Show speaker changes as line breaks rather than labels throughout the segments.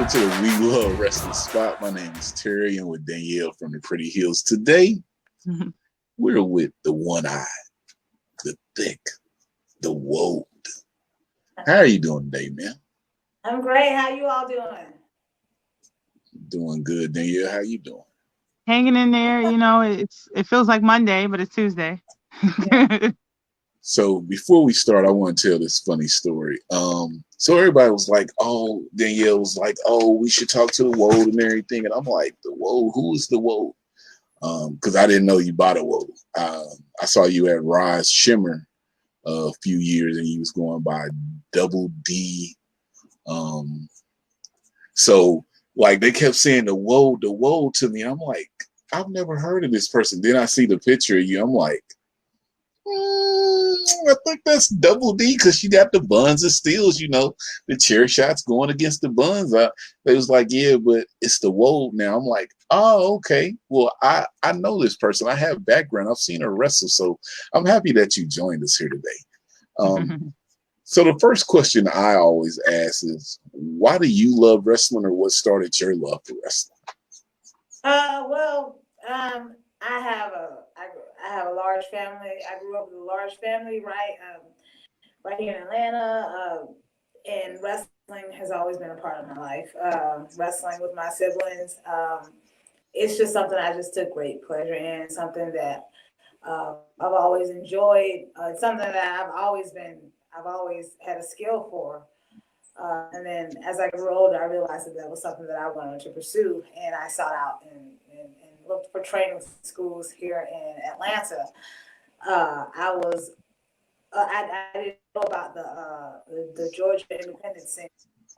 welcome to the We Love Wrestling Spot. My name is Terry, and with Danielle from the Pretty Hills. Today, we're with the one-eyed, the thick, the Woad. How are you doing today, man?
I'm great. How you all doing?
Doing good, Danielle. How you doing?
Hanging in there. It feels like Monday, but it's Tuesday.
Yeah.
So before we start, I want to tell this funny story. So everybody was like, "Oh," Danielle was like, "Oh, we should talk to the Woad and everything," and I'm like, "The Woad? Who is the Woad?" Because I didn't know you bought a Woad. I saw you at Rise Shimmer a few years, and you was going by Double D. So like they kept saying the Woad to me, and I'm like, I've never heard of this person. Then I see the picture of you. I'm like, I think that's Double D because she got the buns and steals, the chair shots going against the buns. They was like, yeah, but it's the Woad now. I'm like, oh, okay. Well, I know this person. I have background. I've seen her wrestle, so I'm happy that you joined us here today. So the first question I always ask is, why do you love wrestling, or what started your love for wrestling?
I have a large family. I grew up with a large family, right here in Atlanta. And wrestling has always been a part of my life. Wrestling with my siblings, it's just something I just took great pleasure in. Something that I've always enjoyed. It's something that I've always had a skill for. And then as I grew older, I realized that was something that I wanted to pursue, and I sought out and looked for training schools here in Atlanta. I didn't know about the Georgia independent scene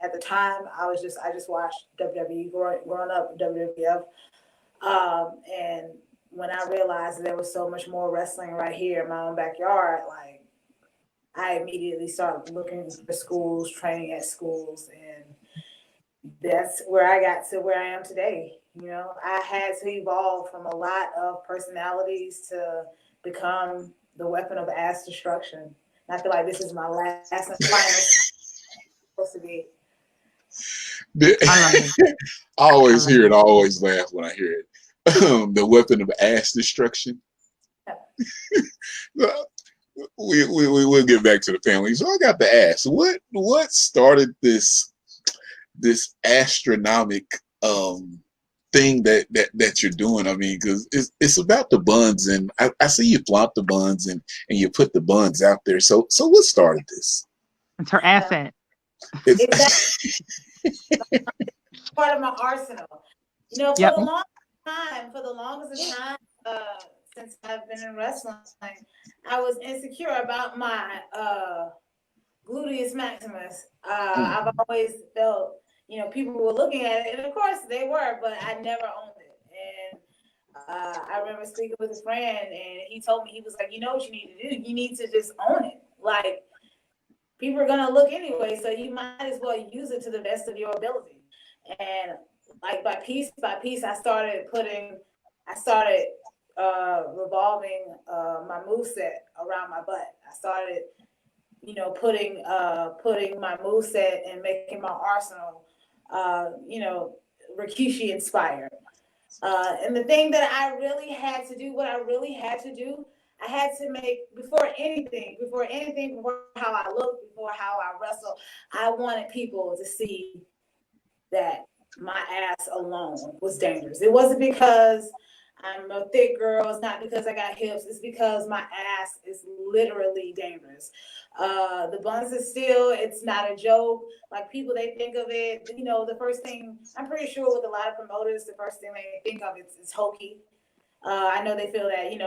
at the time. I just watched WWE growing up, WWF, and when I realized there was so much more wrestling right here in my own backyard, like I immediately started looking for schools, training at schools, and that's where I got to where I am today. I had to evolve from a lot of personalities to become the weapon of ass destruction. And I feel like this is my last and final supposed to be.
I love it.
I always hear it. I always laugh when I hear it. The weapon of ass destruction. We'll get back to the family. So I got to ask, what started this astronomic thing that you're doing? I mean, because it's about the buns, and I see you flaunt the buns and you put the buns out there. So what started this?
It's her asset.
It's part of my arsenal.
Yep.
For the longest time, since I've been in wrestling, I was insecure about my gluteus maximus. I've always felt, people were looking at it, and of course they were, but I never owned it. And I remember speaking with a friend, and he told me, he was like, you know what you need to do? You need to just own it. Like, people are gonna look anyway, so you might as well use it to the best of your ability. And like by piece, I started revolving my moveset around my butt. I started, putting my moveset and making my arsenal, Rikishi inspired. And the thing that I really had to do, I had to make before anything, before how I look, before how I wrestle, I wanted people to see that my ass alone was dangerous. It wasn't because I'm a thick girl. It's not because I got hips. It's because my ass is literally dangerous. The buns is still, it's not a joke. Like people, they think of it, the first thing, I'm pretty sure with a lot of promoters, the first thing they think of is hokey. I know they feel that, it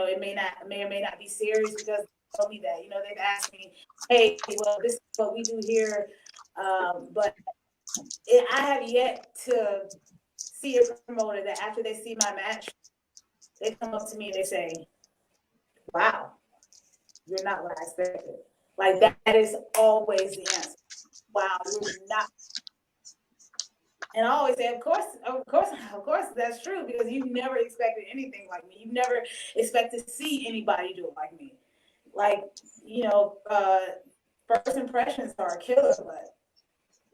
may or may not be serious because they told me that, they've asked me, hey, well, this is what we do here. But I have yet to see a promoter that after they see my match, they come up to me and they say, wow, you're not what I expected. Like that is always the answer. Wow, you're not. And I always say, of course, that's true because you've never expected anything like me. You've never expected to see anybody do it like me. Like, first impressions are a killer, but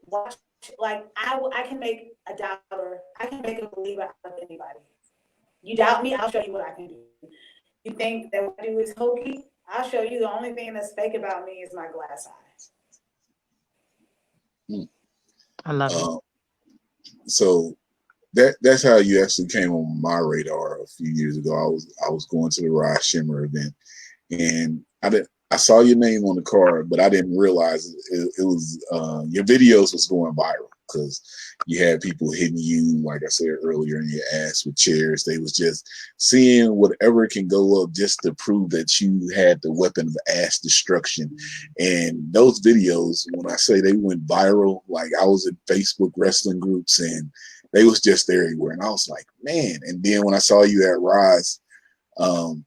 watch I can make a doubter, I can make a believer out of anybody. You doubt me, I'll show you what I can do. You think that what I do is hokey? I'll show you the only thing that's fake about me is my glass eyes.
I love it.
So that's how you actually came on my radar a few years ago. I was going to the Rod Shimmer event, and I saw your name on the card, but I didn't realize it was your videos was going viral because you had people hitting you, like I said earlier, in your ass with chairs. They was just seeing whatever can go up just to prove that you had the weapon of ass destruction. And those videos, when I say they went viral, like I was in Facebook wrestling groups and they was just there everywhere. And I was like, man. And then when I saw you at Rise, and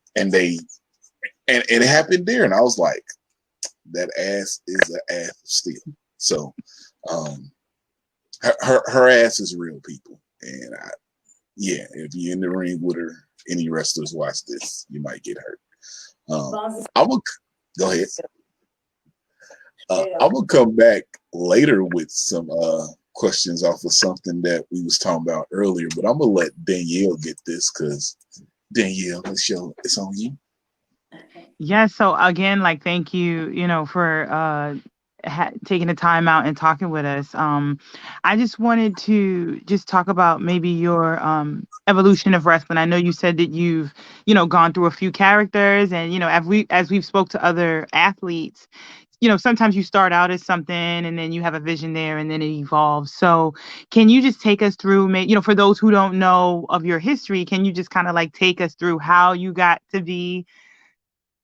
it happened there, and I was like, that ass is an ass of steel. So her ass is real, people. And if you're in the ring with her, any wrestlers watch this, you might get hurt. I'm gonna go ahead. I'm gonna come back later with some questions off of something that we was talking about earlier, but I'm gonna let Danielle get this because Danielle, it's on you.
Yeah, so again, like thank you, for taking the time out and talking with us. I just wanted to just talk about maybe your evolution of wrestling. I know you said that you've, gone through a few characters, and as we've spoke to other athletes, sometimes you start out as something and then you have a vision there and then it evolves. So can you just take us through, for those who don't know of your history, can you just kind of like take us through how you got to be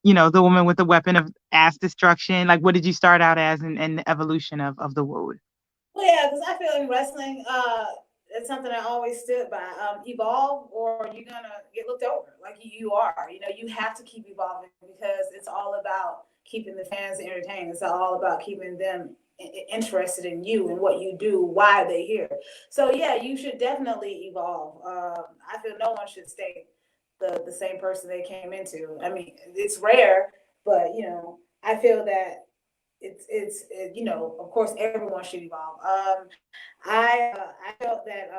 the woman with the weapon of ass destruction? Like, what did you start out as, and the evolution of the Woad?
Well, yeah, because I feel in wrestling, it's something I always stood by. Evolve, or you're gonna get looked over, like you are. You have to keep evolving because it's all about keeping the fans entertained. It's all about keeping them interested in you and what you do, why they here. So yeah, you should definitely evolve. I feel no one should stay the same person they came into. I mean, it's rare, but I feel that it's of course everyone should evolve. I felt that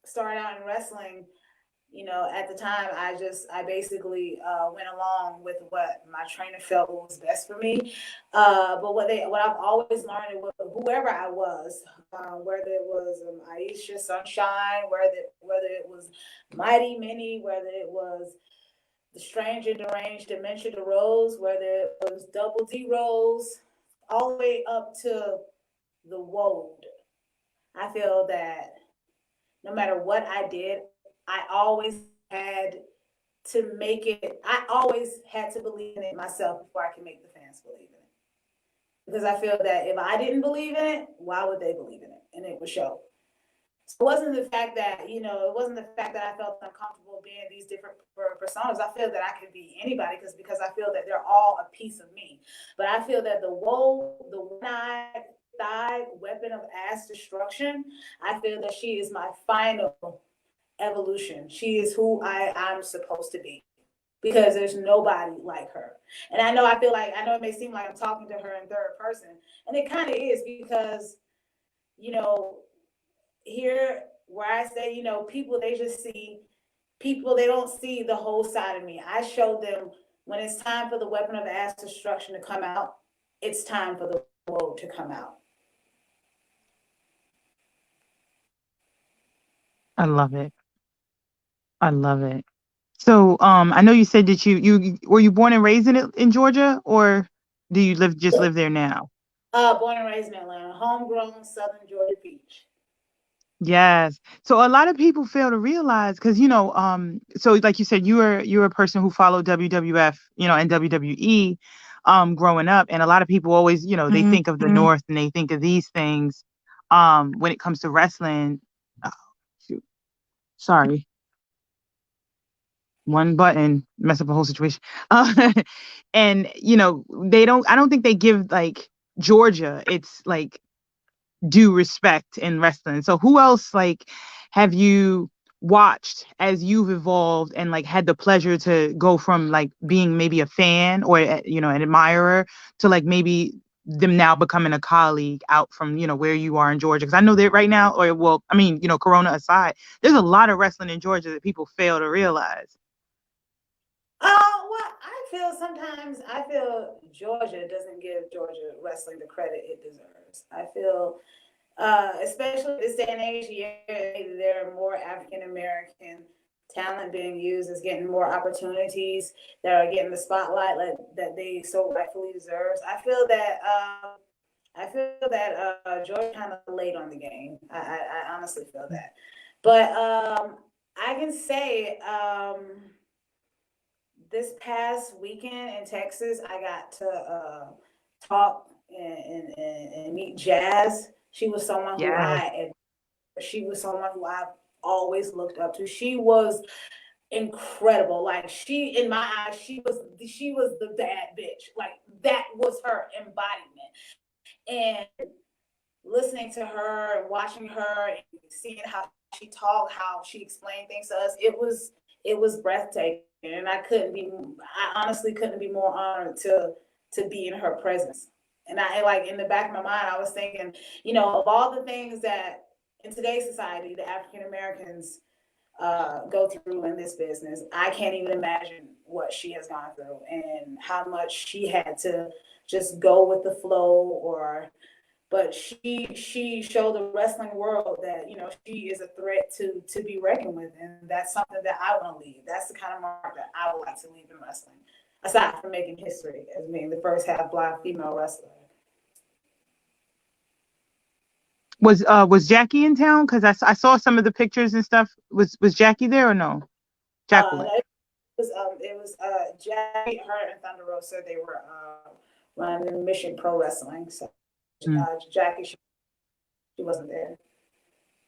starting out in wrestling, at the time I basically went along with what my trainer felt was best for me. But what I've always learned was whoever I was, whether it was Aisha Sunshine, whether it was Mighty Minnie, whether it was the Strange and Deranged Dementia the Rose, whether it was Double D Rose, all the way up to the Woad. I feel that no matter what I did, I always had I always had to believe in it myself before I can make the fans believe in it. Because I feel that if I didn't believe in it, why would they believe in it? And it would show. So it wasn't the fact that, I felt uncomfortable being these different personas. I feel that I could be anybody because I feel that they're all a piece of me. But I feel that the one-eyed thigh weapon of ass destruction, I feel that she is my final evolution. She is who I'm supposed to be because there's nobody like her. And I know it may seem like I'm talking to her in third person, and it kind of is because, here where I say, people, they just see people, they don't see the whole side of me. I show them when it's time for the weapon of ass destruction to come out, it's time for the Woad to come out.
I love it. I love it. So, I know you said that you were you born and raised in Georgia, or do you live there now?
Born and raised in Atlanta, homegrown Southern Georgia peach.
Yes. So a lot of people fail to realize because so like you said, you're a person who followed WWF, and WWE, growing up, and a lot of people always, they think of the North and they think of these things, when it comes to wrestling. Oh, shoot. Sorry. One button mess up a whole situation. And I don't think they give like Georgia it's like due respect in wrestling. So who else like have you watched as you've evolved and like had the pleasure to go from like being maybe a fan or an admirer to like maybe them now becoming a colleague out from, where you are in Georgia? Because I know that right now, or well, I mean, Corona aside, there's a lot of wrestling in Georgia that people fail to realize.
Well, I feel Georgia doesn't give Georgia wrestling the credit it deserves. I feel, especially this day and age, yeah, there are more African American talent being used, is getting more opportunities that are getting the spotlight that they so rightfully deserve. I feel that Georgia kind of late on the game. I honestly feel that, but I can say. This past weekend in Texas, I got to talk and meet Jazz. She was someone who
Yes.
I've always looked up to. She was incredible. Like, in my eyes, she was the bad bitch. Like, that was her embodiment. And listening to her and watching her and seeing how she talked, how she explained things to us, it was breathtaking. And I honestly couldn't be more honored to be in her presence. And I, like, in the back of my mind, I was thinking, of all the things that in today's society the African Americans go through in this business, I can't even imagine what she has gone through and how much she had to just go with the flow. But she showed the wrestling world that she is a threat to be reckoned with, and that's something that I want to leave. That's the kind of mark that I would like to leave in wrestling, aside from making history as being the first half Black female wrestler.
Was Jackie in town? Because I saw some of the pictures and stuff. Was Jackie there or no? Jacqueline.
It was Jackie, her, and Thunder Rosa. They were running Mission Pro Wrestling. So Jackie, she wasn't there.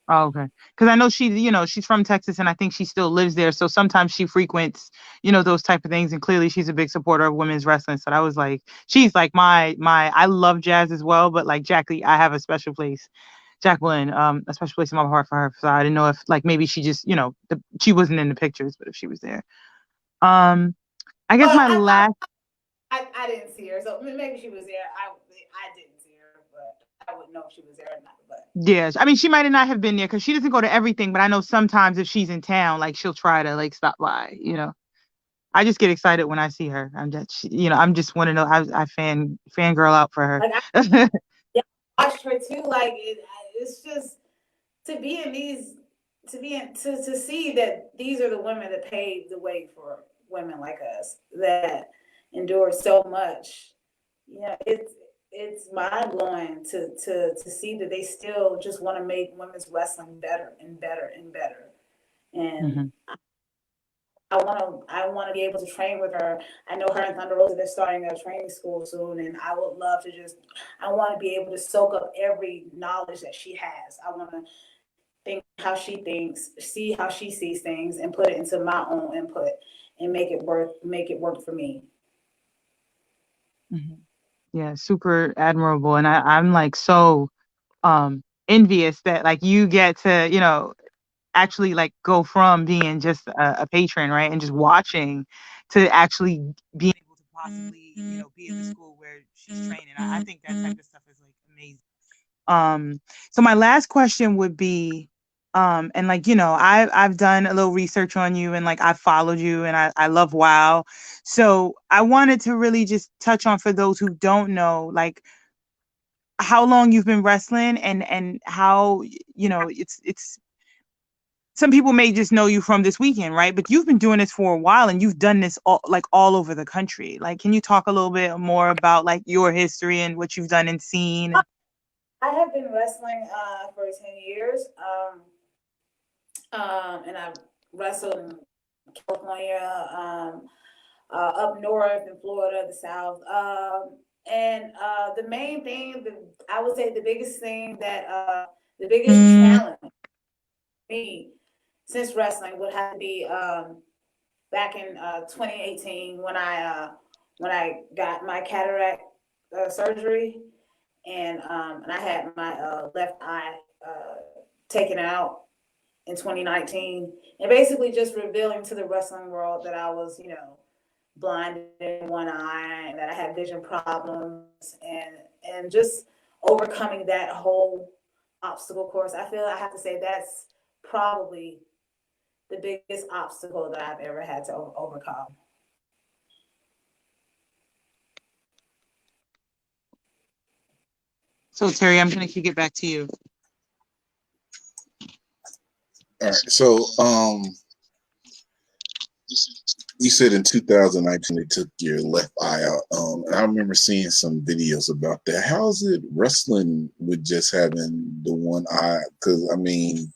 Oh, okay. Because I know she's from Texas, and I think she still lives there. So sometimes she frequents, those type of things. And clearly, she's a big supporter of women's wrestling. So I was like, she's like my. I love Jazz as well, but like Jackie, I have a special place. Jacqueline, a special place in my heart for her. So I didn't know if like maybe she just, she wasn't in the pictures, but if she was there. I guess
Well,
my last.
I didn't see her, so maybe she was there. I didn't see her, but I wouldn't know if she was there or not. But
Yeah, I mean, she might not have been there because she doesn't go to everything. But I know sometimes if she's in town, like she'll try to like stop by. I just get excited when I see her. I'm just want to know. I fangirl out for her.
like I watched her too. Like, it's just to be in these, to see that these are the women that paved the way for women like us that endured so much. It's mind blowing to see that they still just want to make women's wrestling better and better and better. And
Hmm.
I want to be able to train with her. I know her and Thunder Rosa, they're starting a training school soon, and I would love to I want to be able to soak up every knowledge that she has. I want to think how she thinks, see how she sees things, and put it into my own input and make it work for me.
Hmm. Yeah, super admirable, and I'm like so envious that like you get to actually like go from being just a patron, right, and just watching to actually being able to possibly be in the school where she's training. I think that type of stuff is like amazing. So my last question would be, and like, I've done a little research on you and like I followed you and I love WoW. So I wanted to really just touch on for those who don't know, like how long you've been wrestling and how, it's some people may just know you from this weekend, right? But you've been doing this for a while and you've done this all over the country. Like, can you talk a little bit more about like your history and what you've done and seen?
I have been wrestling for 10 years, and I've wrestled in California, up north in Florida, the South. And the main thing, I would say the biggest thing the biggest challenge for me since wrestling would have to be back in 2018 when I got my cataract surgery, and I had my left eye taken out in 2019, and basically just revealing to the wrestling world that I was, blinded in one eye and that I had vision problems, and and just overcoming that whole obstacle course. I feel I have to say that's probably the biggest obstacle that I've ever had to overcome.
So Terry, I'm gonna kick it back to you.
All right. So, you said in 2019 they took your left eye out. And I remember seeing some videos about that. How is it wrestling with just having the one eye? Because I mean,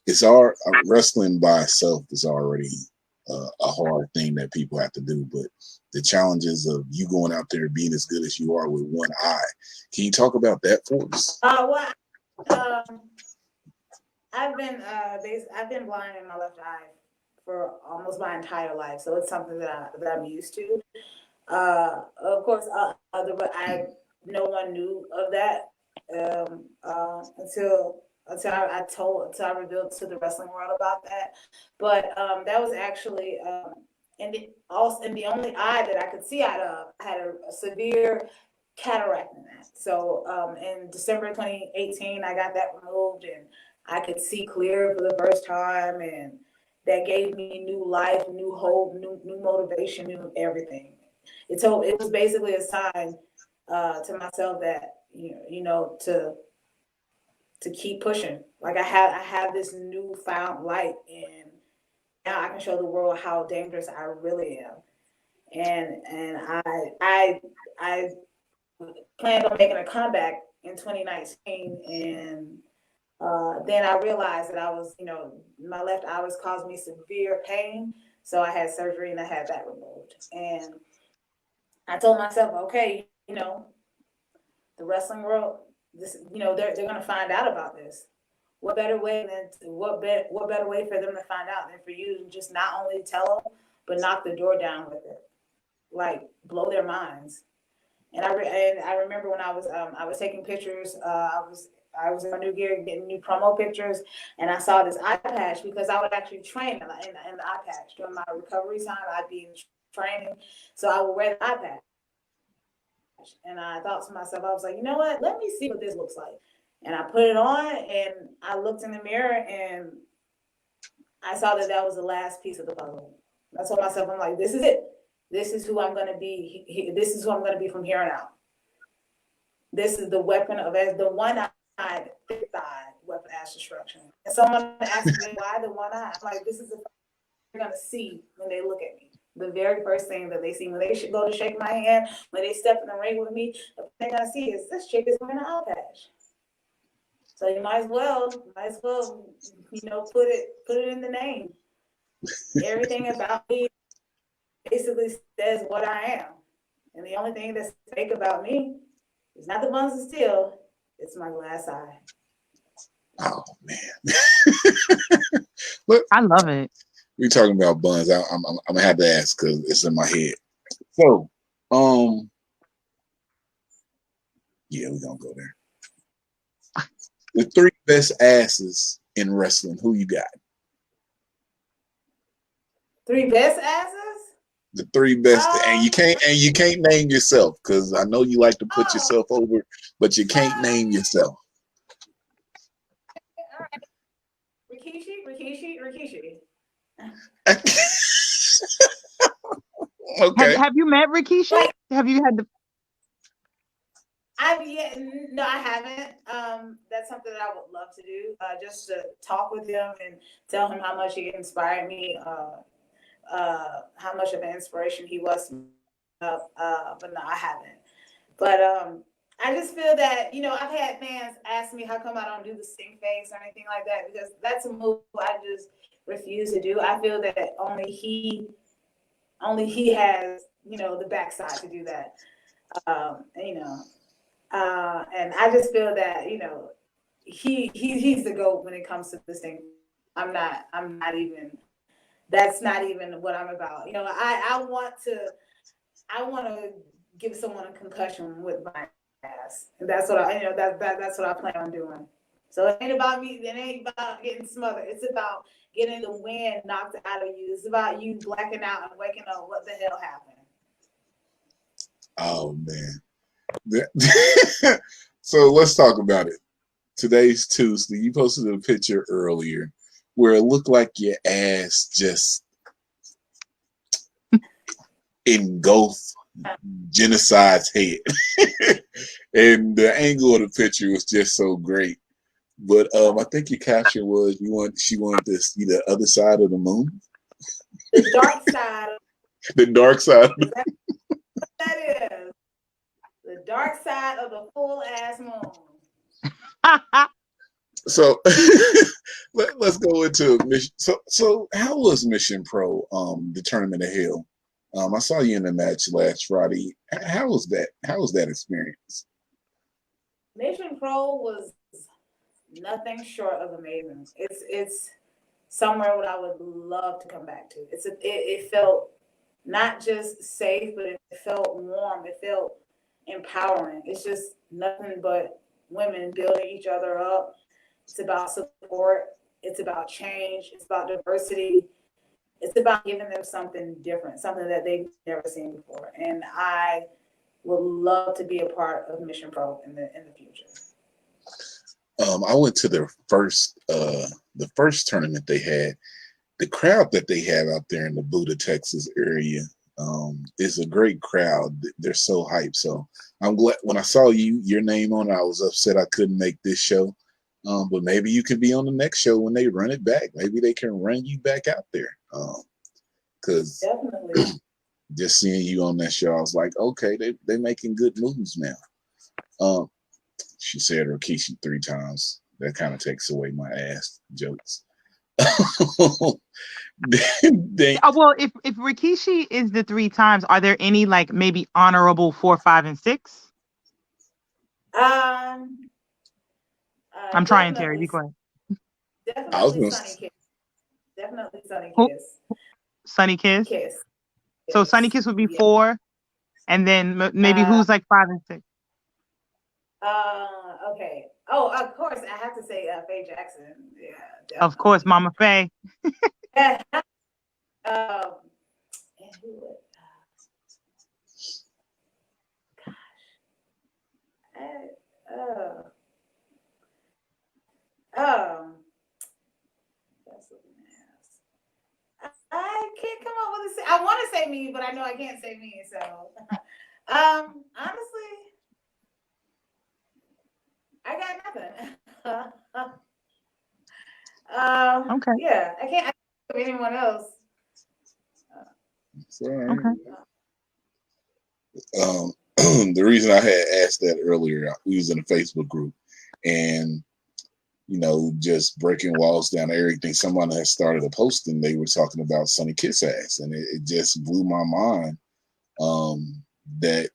it's our wrestling by itself is already a hard thing that people have to do, but the challenges of you going out there being as good as you are with one eye. Can you talk about that for us?
Well, I've been blind in my left eye for almost my entire life, so it's something that I'm used to. Of course, no one knew of that until I revealed to the wrestling world about that. But that was actually and the only eye that I could see out of had a severe cataract in that. So in December 2018, I got that removed, and I could see clear for the first time, and that gave me new life, new hope, new motivation, new everything. It was basically a sign to myself that to keep pushing. Like I have this newfound light, and now I can show the world how dangerous I really am. And I planned on making a comeback in 2019, and then I realized that my left eye was causing me severe pain, so I had surgery and I had that removed. And I told myself, okay, the wrestling world, they're gonna find out about this. What better way what better way for them to find out than for you to just not only tell them, but knock the door down with it, like blow their minds. And I remember when I was taking pictures. I was in my new gear getting new promo pictures, and I saw this eye patch because I would actually train in the eye patch during my recovery time. I'd be in training, so I would wear the eye patch. And I thought to myself, I was like, you know what? Let me see what this looks like. And I put it on, and I looked in the mirror, and I saw that was the last piece of the puzzle. I told myself, I'm like, this is it. This is who I'm going to be. This is who I'm going to be from here on out. This is the weapon of the one-eyed, fifth-eyed weapon of destruction. And someone asked me why the one eye. I'm like, this is the first thing they're going to see when they look at me. The very first thing that they see when they should go to shake my hand, when they step in the ring with me, the first thing they're going to see is this chick is wearing an eye patch. So you might as well, put it in the name. Everything about me basically says what I am. And the only thing that's fake about me is not the buns of steel, it's my glass eye.
Oh man. Look,
I love it.
we're talking about buns. I'm gonna have to ask because it's in my head. So, yeah, we're gonna go there. The 3 best asses in wrestling. Who you got?
3 best asses?
The 3 best, and you can't name yourself because I know you like to put yourself over, but you can't name yourself.
All right. Rikishi.
Okay.
Have you met Rikishi?
Like,
have you had the?
No, I haven't. That's something that I would love to do. Just to talk with him and tell him how much he inspired me. How much of an inspiration he was. But no, I haven't. But I just feel that I've had fans ask me how come I don't do the stink face or anything like that, because that's a move I just refuse to do. I feel that only he has the backside to do that. And I just feel that he's the GOAT when it comes to this thing. I'm not even. That's not even what I'm about. I want to give someone a concussion with my ass, and that's what that's what I plan on doing. So it ain't about me. It ain't about getting smothered. It's about getting the wind knocked out of you. It's about you blacking out and waking up. What the hell happened?
Oh man. So let's talk about it. Today's Tuesday. You posted a picture earlier where it looked like your ass just engulfed genocide's head. And the angle of the picture was just so great. But I think your caption was she wanted to see the other side of the moon.
The dark side.
The dark side.
That is the dark side of the full ass moon.
So let's go into mission. So how was Mission Pro, the Tournament of Hell? I saw you in the match last Friday. How was that? How was that experience?
Mission Pro was nothing short of amazing. It's somewhere what I would love to come back to. It felt not just safe, but it felt warm. It felt empowering. It's just nothing but women building each other up. It's about support. It's about change. It's about diversity. It's about giving them something different, something that they've never seen before. And I would love to be a part of Mission Pro in the future.
I went to the first tournament they had. The crowd that they have out there in the Buda, Texas area is a great crowd. They're so hyped. So I'm glad when I saw your name on it, I was upset I couldn't make this show. But maybe you could be on the next show when they run it back. Maybe they can run you back out there. Because
definitely,
just seeing you on that show, I was like, okay, they making good moves now. She said Rikishi 3 times. That kind of takes away my ass jokes.
Well, if Rikishi is the 3 times, are there any like maybe honorable 4, 5, and 6? I'm trying, Terry. Be quiet.
Definitely Sunny Kiss. Definitely Sunny Kiss.
Sunny Kiss.
Kiss.
So Sunny Kiss would be 4, and then maybe who's like 5 and 6?
Okay. Oh, of course, I have to say Faye Jackson. Yeah. Definitely.
Of course, Mama Faye.
Yeah. And who would? That's I can't come up with I want to say me, but I know I can't say me. So, honestly, I got nothing.
Okay.
Yeah, I can't think of anyone else.
Okay.
The reason I had asked that earlier, we was in a Facebook group, and just breaking walls down, everything. Someone had started a post, and they were talking about Sunny Kiss ass, and it just blew my mind that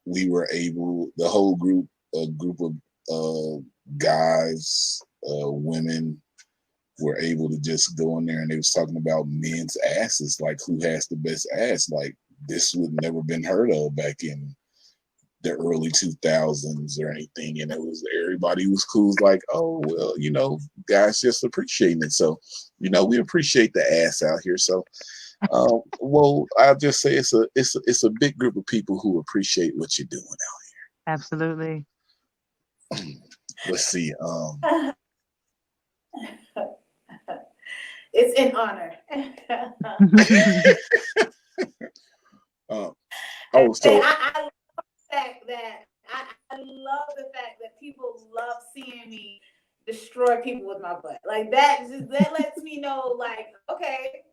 we were able, the whole group, a group of guys, women, were able to just go in there, and they was talking about men's asses, like who has the best ass. Like this would never been heard of back in the early 2000s or anything, and everybody was cool, like, oh well, guys just appreciating it. So we appreciate the ass out here. So well, I'll just say it's a big group of people who appreciate what you're doing out here.
Absolutely.
Let's see.
It's an honor.
I was told.
I love the fact that people love seeing me destroy people with my butt. Like that lets me know, like, okay,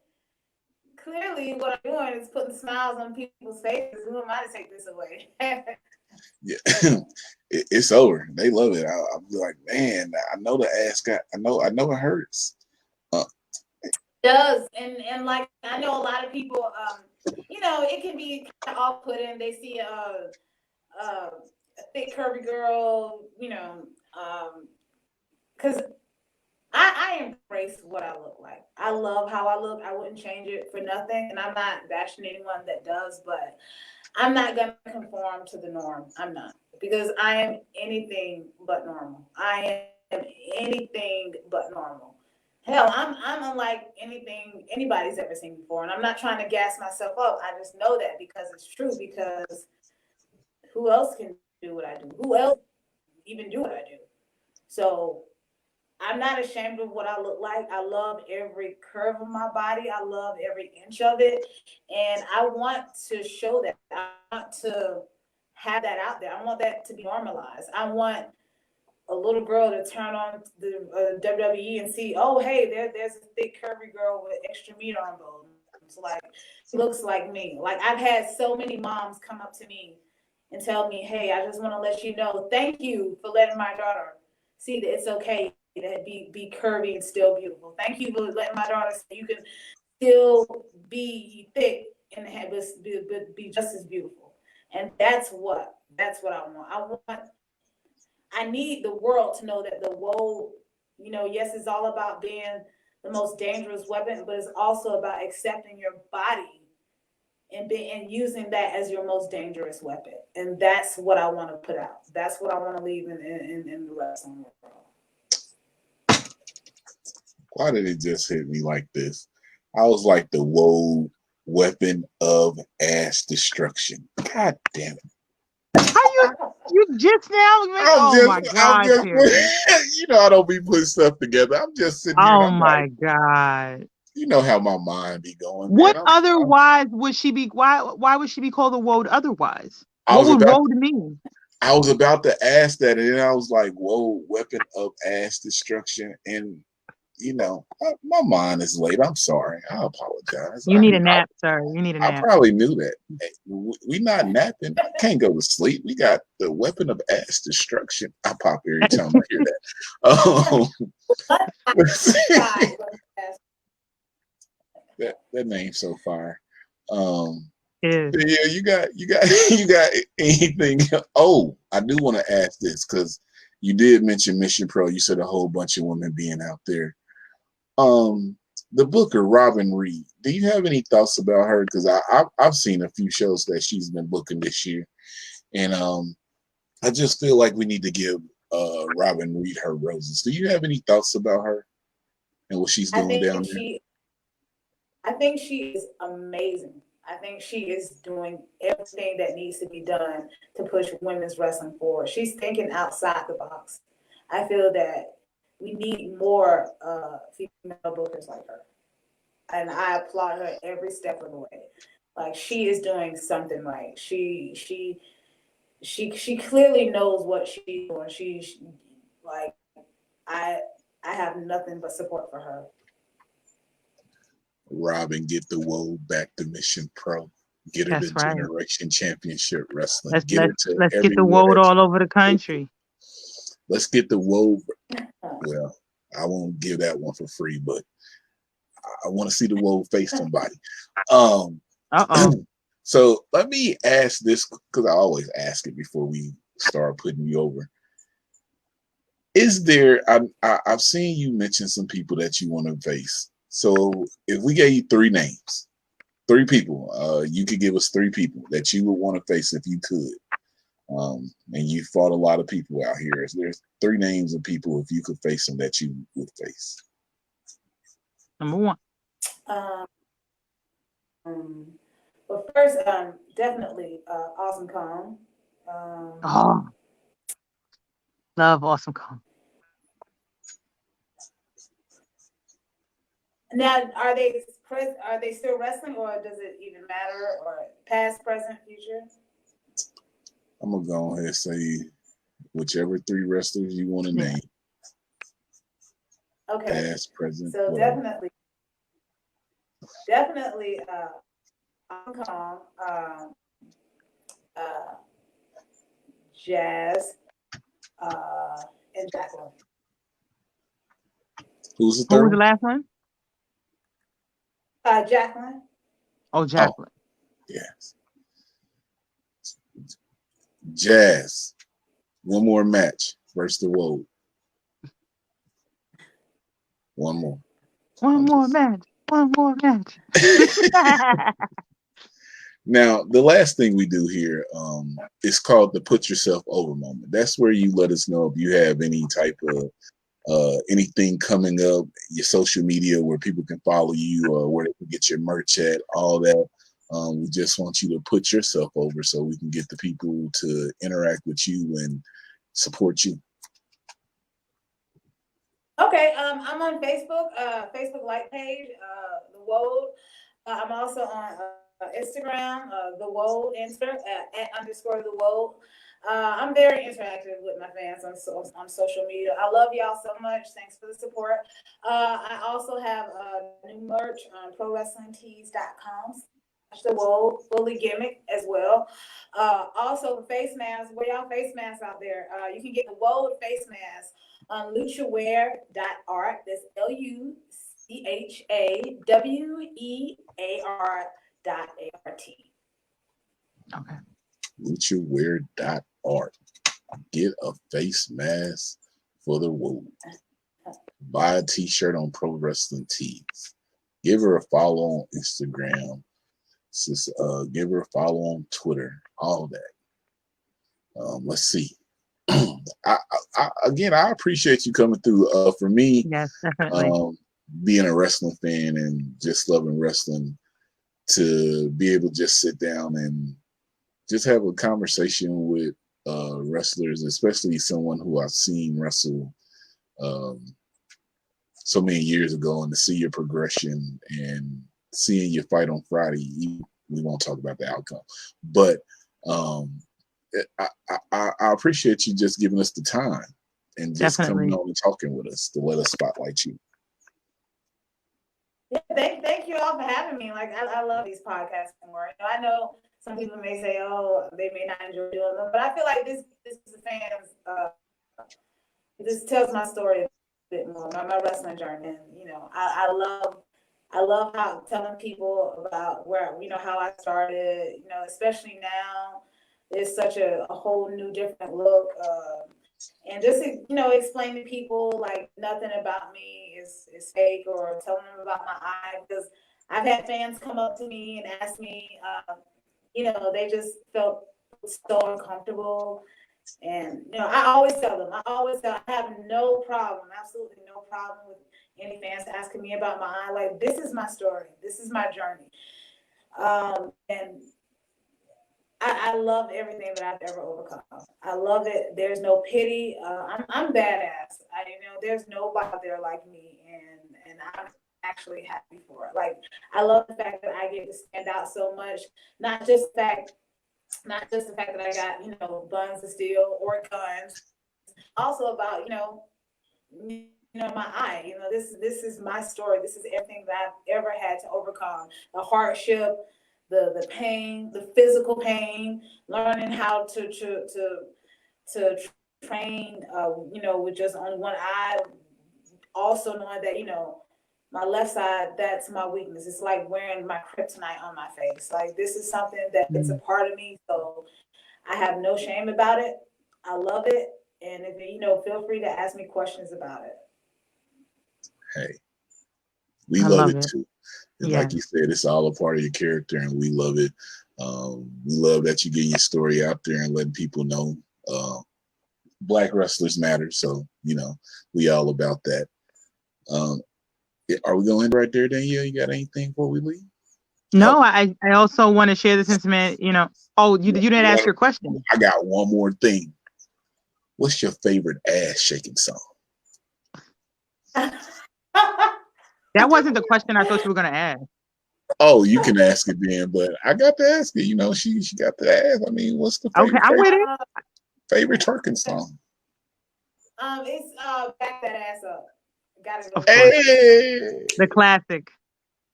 clearly what I'm doing is putting smiles on people's faces. Who am I to take this away?
Yeah, it's over. They love it. I'm like, man, I know the ass got. I know it hurts.
It does, and like I know a lot of people. It can be kind of off-putting. They see a thick curvy girl, because I embrace what I look like. I love how I look. I wouldn't change it for nothing, and I'm not bashing anyone that does, but I'm not gonna conform to the norm. I'm not, because I am anything but normal. I am anything but normal. Hell, I'm unlike anything anybody's ever seen before, and I'm not trying to gas myself up. I just know that because it's true. Because who else can do what I do? Who else even do what I do? So I'm not ashamed of what I look like. I love every curve of my body. I love every inch of it. And I want to show that. I want to have that out there. I want that to be normalized. I want a little girl to turn on the WWE and see, oh, hey, there's a thick, curvy girl with extra meat on bones. Like, she looks like me. Like, I've had so many moms come up to me and tell me, hey, I just want to let you know, thank you for letting my daughter see that it's okay to be curvy and still beautiful. Thank you for letting my daughter see you can still be thick and be just as beautiful. And that's what I want. I need the world to know that the Woad, yes, it's all about being the most dangerous weapon, but it's also about accepting your body and using that as your most dangerous weapon. And that's what I want to put out. That's what I want to leave in the wrestling world.
Why did it just hit me like this? I was like the Woad weapon of ass destruction. God damn it.
How you just now? My God, Terry.
I don't be putting stuff together. I'm just sitting here and
Oh
I'm
my
like,
God.
you know how my mind be going.
What
Man.
otherwise would she be? Why would she be called a Woad otherwise? What would Woad mean?
I was about to ask that, and then I was like, "Whoa, weapon of ass destruction!" And my mind is late. I'm sorry. I apologize.
You need a nap, sir. You need a nap.
I probably knew that. Hey, we not napping. I can't go to sleep. We got the weapon of ass destruction. I pop every time I hear that. That name's so fire. Yeah, you got anything? Oh, I do want to ask this because you did mention Mission Pro. You said a whole bunch of women being out there. The booker Robin Reed. Do you have any thoughts about her? Because I've seen a few shows that she's been booking this year, and I just feel like we need to give Robin Reed her roses. Do you have any thoughts about her and what she's doing down there?
I think she is amazing. I think she is doing everything that needs to be done to push women's wrestling forward. She's thinking outside the box. I feel that we need more female bookers like her. And I applaud her every step of the way. Like, she is doing something right. She clearly knows what she's doing. She's like, I have nothing but support for her.
Robin, get the Woad back to Mission Pro. Get her to Generation Championship Wrestling.
Let's
get
get the Woad all over the country.
Let's get the Woad. Well, I won't give that one for free, but I want to see the Woad face somebody. So let me ask this, because I always ask it before we start putting you over. Is there? I've seen you mention some people that you want to face. So if we gave you three names, three people, you could give us three people that you would want to face if you could. And you fought a lot of people out here. There's three names of people, if you could face them, that you would face.
Number one.
Well, first, definitely Awesome Kong.
Love Awesome Kong.
Now, are they still wrestling, or does it even matter, or past, present, future?
I'm gonna go ahead and say whichever thrhree wrestlers you want to name.
Okay.
Past, present.
So
whatever.
definitely, Hong Kong, Jazz, and Jacqueline.
Who's the third?
Who was the last one?
Jacqueline.
Oh, Jacqueline.
Yes. Jazz. One more match versus the Woad. One more.
One more match.
Now, the last thing we do here is called the Put Yourself Over moment. That's where you let us know if you have any type of anything coming up, your social media where people can follow you or where they can get your merch at, all that. We just want you to put yourself over so we can get the people to interact with you and support you.
Okay, I'm on Facebook, Facebook like page, the Woad. I'm also on Instagram, the Woad at underscore the Woad. I'm very interactive with my fans on social media. I love y'all so much. Thanks for the support. I also have new merch on prowrestlingtees.com. The Woad, fully gimmick as well. Also, the face masks. Where y'all face masks out there? You can get the Woad face mask on luchawear.art. That's luchawear.art.
Okay.
Luchawear.art. Get a face mask for the Woad. Buy a t-shirt on Pro Wrestling Tees. Give her a follow on Instagram. Give her a follow on Twitter. All that. Let's see. I appreciate you coming through. For me,
Yes, definitely.
Being a wrestling fan and just loving wrestling, to be able to just sit down and just have a conversation with wrestlers, especially someone who I've seen wrestle so many years ago, and to see your progression and seeing your fight on Friday. We won't talk about the outcome, but I appreciate you just giving us the time and just coming
Definitely.
on and talking with us to let us spotlight you.
Yeah, thank you all for having me. Like I love these podcasts more. I know some people may say, "Oh, they may not enjoy doing them," but I feel like this is the fans. This tells my story a bit more, my wrestling journey. And I love how telling people about where how I started. Especially now, there's such a whole new different look. And just explain to people like nothing about me is fake, or telling them about my eye, because I've had fans come up to me and ask me, they just felt so uncomfortable. And I always tell them, I have no problem, absolutely no problem with any fans asking me about my eye. Like, this is my story, this is my journey, and I love everything that I've ever overcome. I love it. There's no pity. I'm badass. There's nobody out there like me, and I'm actually happy for it. Like, I love the fact that I get to stand out so much. Not just the fact that I got buns of steel or guns. Also about my eye. This is my story. This is everything that I've ever had to overcome. The hardship, the pain, the physical pain, learning how to train, with just on one eye. Also knowing that my left side, that's my weakness. It's like wearing my kryptonite on my face. Like, this is something that it's a part of me. So I have no shame about it. I love it. And if feel free to ask me questions about it.
Hey, we
I
love
love
it
it.
too. And
Yeah.
like you said, it's all a part of your character, and we love it. We love that you get your story out there and letting people know Black wrestlers matter. So, we all about that. Are we going right there, Danielle? You got anything before we leave?
No, I also want to share the sentiment, Oh, you didn't ask your question.
I got one more thing. What's your favorite ass shaking song?
That wasn't the question I thought you were going to ask.
Oh, you can ask it then, but I got to ask it. She got to ask. I mean, what's the
Okay, I'm with it.
favorite twerking song?
It's Back That Ass Up. Gotta go.
Of course.
Hey!
The classic.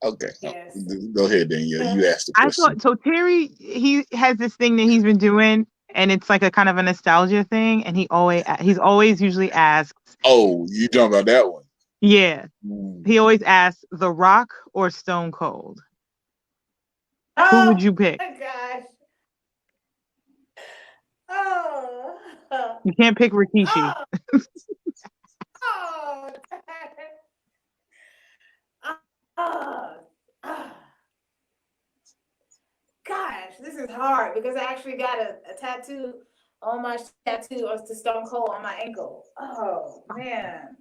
Okay.
Yes.
Go ahead, Danielle. You asked the
I
question.
thought so. Terry, he has this thing that he's been doing, and it's like a kind of a nostalgia thing. And he's always usually asks.
Oh, you talking about that one?
Yeah, he always asks The Rock or Stone Cold. Who would you pick?
Oh my gosh. Oh.
You can't pick Rikishi.
Oh. Oh. Oh. Oh. Gosh, this is hard because I actually got a tattoo on my tattoo of the Stone Cold on my ankle. Oh man.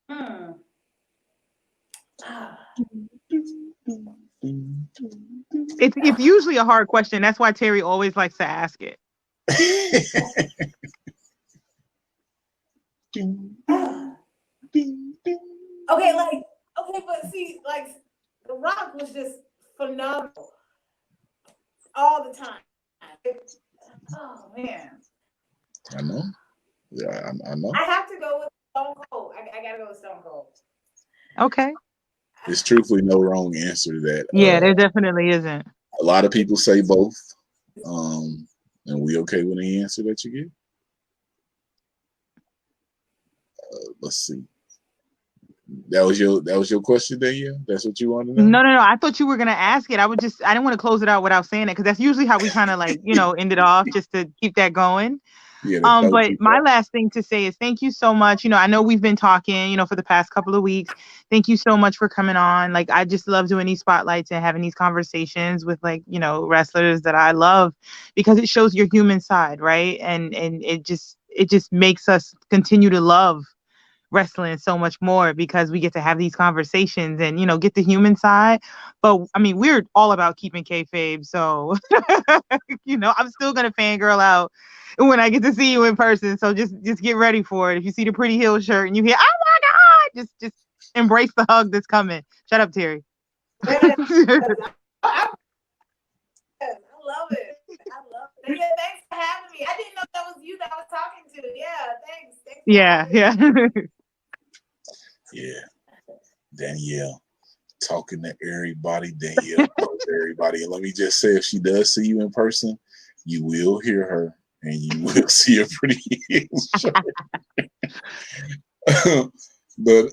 Hmm.
It's usually a hard question. That's why Terry always likes to ask it.
Okay, like, okay, but see, like, The Rock was just phenomenal all the time. Oh man,
I know. Yeah, I know.
I have to go with Stone Cold. I gotta go with Stone Cold.
Okay.
There's truthfully no wrong answer to that.
Yeah, there definitely isn't.
A lot of people say both. And we okay with the answer that you give? Let's see. That was your question, Danielle? That's what you wanted to know?
No. I thought you were gonna ask it. I didn't want to close it out without saying it because that's usually how we kind of like, end it off just to keep that going.
Yeah,
But my last thing to say is thank you so much. I know we've been talking, for the past couple of weeks. Thank you so much for coming on. Like, I just love doing these spotlights and having these conversations with wrestlers that I love because it shows your human side, right? And it just makes us continue to love wrestling so much more because we get to have these conversations and get the human side. But I mean, we're all about keeping kayfabe, so I'm still gonna fangirl out when I get to see you in person. So just get ready for it. If you see the Pretty Hill shirt and you hear, "Oh my God," just embrace the hug that's coming. Shut up, Terry.
I love it. Yeah, thanks for having me. I didn't know that was you that I was talking to. Yeah, thanks.
Yeah.
Yeah. Danielle talking to everybody. Danielle knows everybody. And let me just say, if she does see you in person, you will hear her and you will see a Pretty Hill shirt. But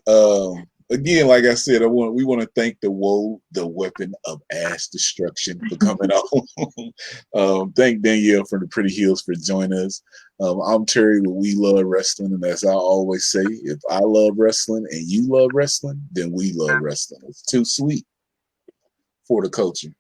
again, like I said, we want to thank the Woad, the weapon of ass destruction, for coming on. Thank Danielle from the Pretty Hills for joining us. I'm Terry with We Love Wrestling, and as I always say, if I love wrestling and you love wrestling, then we love wrestling. It's too sweet for the culture.